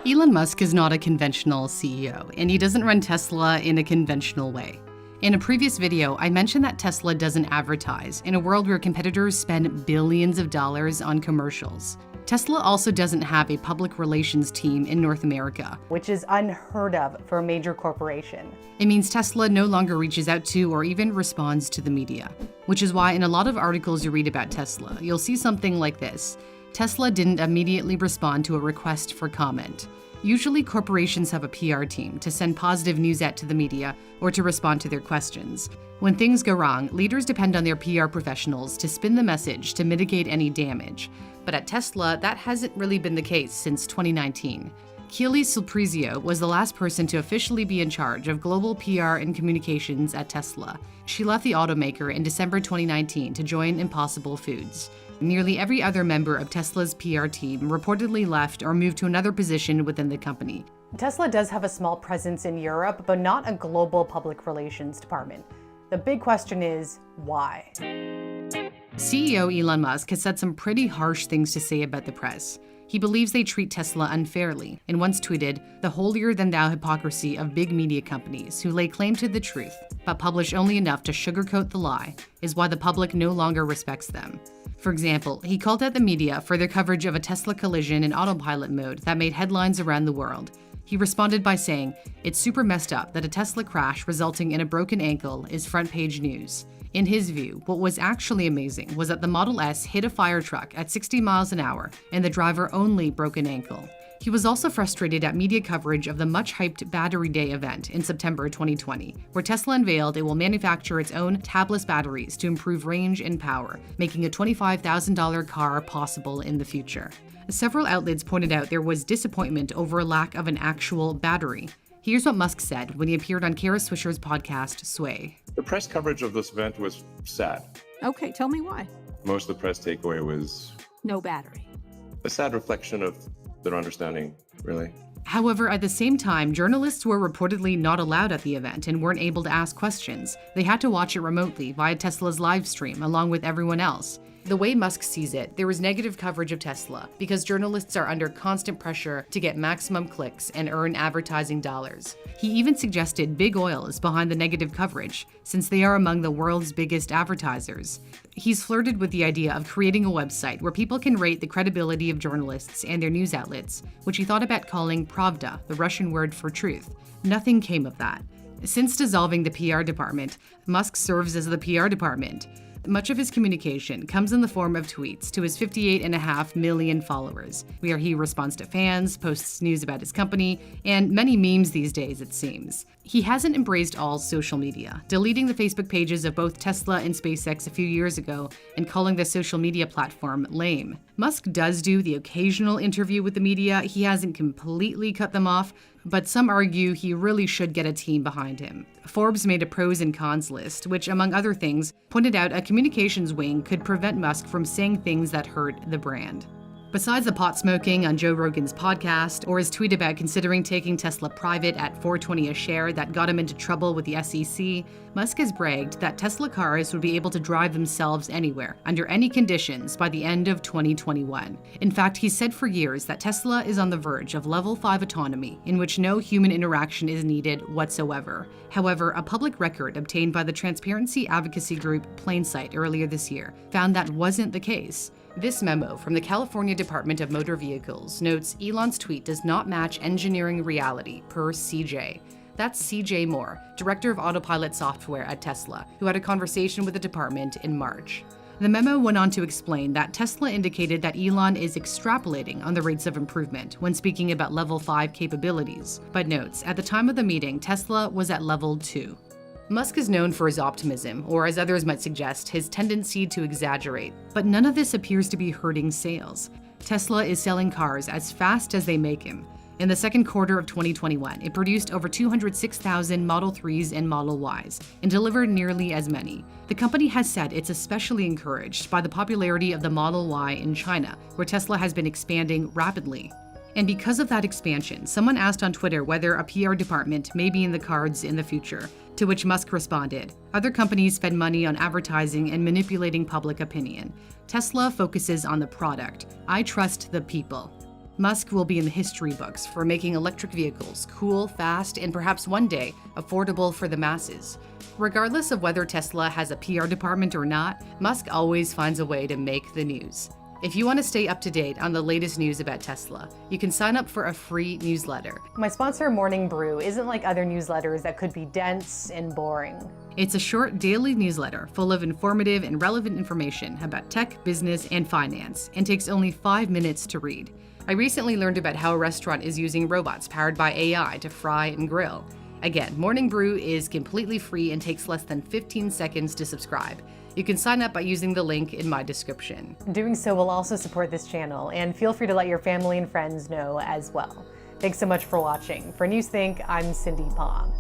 Elon Musk is not a conventional CEO, and he doesn't run Tesla in a conventional way. In a previous video, I mentioned that Tesla doesn't advertise in a world where competitors spend billions of dollars on commercials. Tesla also doesn't have a public relations team in North America, which is unheard of for a major corporation. It means Tesla no longer reaches out to or even responds to the media, which is why in a lot of articles you read about Tesla, you'll see something like this: Tesla didn't immediately respond to a request for comment. Usually corporations have a PR team to send positive news out to the media or to respond to their questions. When things go wrong, leaders depend on their PR professionals to spin the message to mitigate any damage. But at Tesla, that hasn't really been the case since 2019. Keely Sulprizio was the last person to officially be in charge of global PR and communications at Tesla. She left the automaker in December 2019 to join Impossible Foods. Nearly every other member of Tesla's PR team reportedly left or moved to another position within the company. Tesla does have a small presence in Europe, but not a global public relations department. The big question is, why? CEO Elon Musk has said some pretty harsh things to say about the press. He believes they treat Tesla unfairly, and once tweeted, "The holier-than-thou hypocrisy of big media companies who lay claim to the truth, but publish only enough to sugarcoat the lie, is why the public no longer respects them." For example, he called out the media for their coverage of a Tesla collision in autopilot mode that made headlines around the world. He responded by saying, "It's super messed up that a Tesla crash resulting in a broken ankle is front-page news." In his view, what was actually amazing was that the Model S hit a fire truck at 60 miles an hour and the driver only broke an ankle. He was also frustrated at media coverage of the much-hyped Battery Day event in September 2020, where Tesla unveiled it will manufacture its own tabless batteries to improve range and power, making a $25,000 car possible in the future. Several outlets pointed out there was disappointment over a lack of an actual battery. Here's what Musk said when he appeared on Kara Swisher's podcast, Sway. The press coverage of this event was sad. Okay, tell me why. Most of the press takeaway was no battery. A sad reflection of their understanding, really. However, at the same time, journalists were reportedly not allowed at the event and weren't able to ask questions. They had to watch it remotely via Tesla's live stream, along with everyone else. The way Musk sees it, there was negative coverage of Tesla because journalists are under constant pressure to get maximum clicks and earn advertising dollars. He even suggested big oil is behind the negative coverage, since they are among the world's biggest advertisers. He's flirted with the idea of creating a website where people can rate the credibility of journalists and their news outlets, which he thought about calling Pravda, the Russian word for truth. Nothing came of that. Since dissolving the PR department, Musk serves as the PR department. Much of his communication comes in the form of tweets to his 58.5 million followers, where he responds to fans, posts news about his company, and many memes these days, it seems. He hasn't embraced all social media, deleting the Facebook pages of both Tesla and SpaceX a few years ago and calling the social media platform lame. Musk does do the occasional interview with the media. He hasn't completely cut them off, but some argue he really should get a team behind him. Forbes made a pros and cons list, which, among other things, pointed out a communications wing could prevent Musk from saying things that hurt the brand. Besides the pot smoking on Joe Rogan's podcast, or his tweet about considering taking Tesla private at $4.20 a share that got him into trouble with the SEC, Musk has bragged that Tesla cars would be able to drive themselves anywhere, under any conditions, by the end of 2021. In fact, he's said for years that Tesla is on the verge of level 5 autonomy, in which no human interaction is needed whatsoever. However, a public record obtained by the transparency advocacy group Plainsight earlier this year found that wasn't the case. This memo from the California Department of Motor Vehicles notes Elon's tweet does not match engineering reality, per CJ. That's CJ Moore, director of autopilot software at Tesla, who had a conversation with the department in March. The memo went on to explain that Tesla indicated that Elon is extrapolating on the rates of improvement when speaking about level 5 capabilities, but notes, at the time of the meeting, Tesla was at level 2. Musk is known for his optimism, or as others might suggest, his tendency to exaggerate. But none of this appears to be hurting sales. Tesla is selling cars as fast as they make them. In the second quarter of 2021, it produced over 206,000 Model 3s and Model Ys, and delivered nearly as many. The company has said it's especially encouraged by the popularity of the Model Y in China, where Tesla has been expanding rapidly. And because of that expansion, someone asked on Twitter whether a PR department may be in the cards in the future, to which Musk responded, "Other companies spend money on advertising and manipulating public opinion. Tesla focuses on the product. I trust the people." Musk will be in the history books for making electric vehicles cool, fast, and perhaps one day affordable for the masses. Regardless of whether Tesla has a PR department or not, Musk always finds a way to make the news. If you want to stay up to date on the latest news about Tesla, you can sign up for a free newsletter. My sponsor, Morning Brew, isn't like other newsletters that could be dense and boring. It's a short daily newsletter full of informative and relevant information about tech, business, and finance, and takes only 5 minutes to read. I recently learned about how a restaurant is using robots powered by AI to fry and grill. Again, Morning Brew is completely free and takes less than 15 seconds to subscribe. You can sign up by using the link in my description. Doing so will also support this channel, and feel free to let your family and friends know as well. Thanks so much for watching. For Newsthink, I'm Cindy Palm.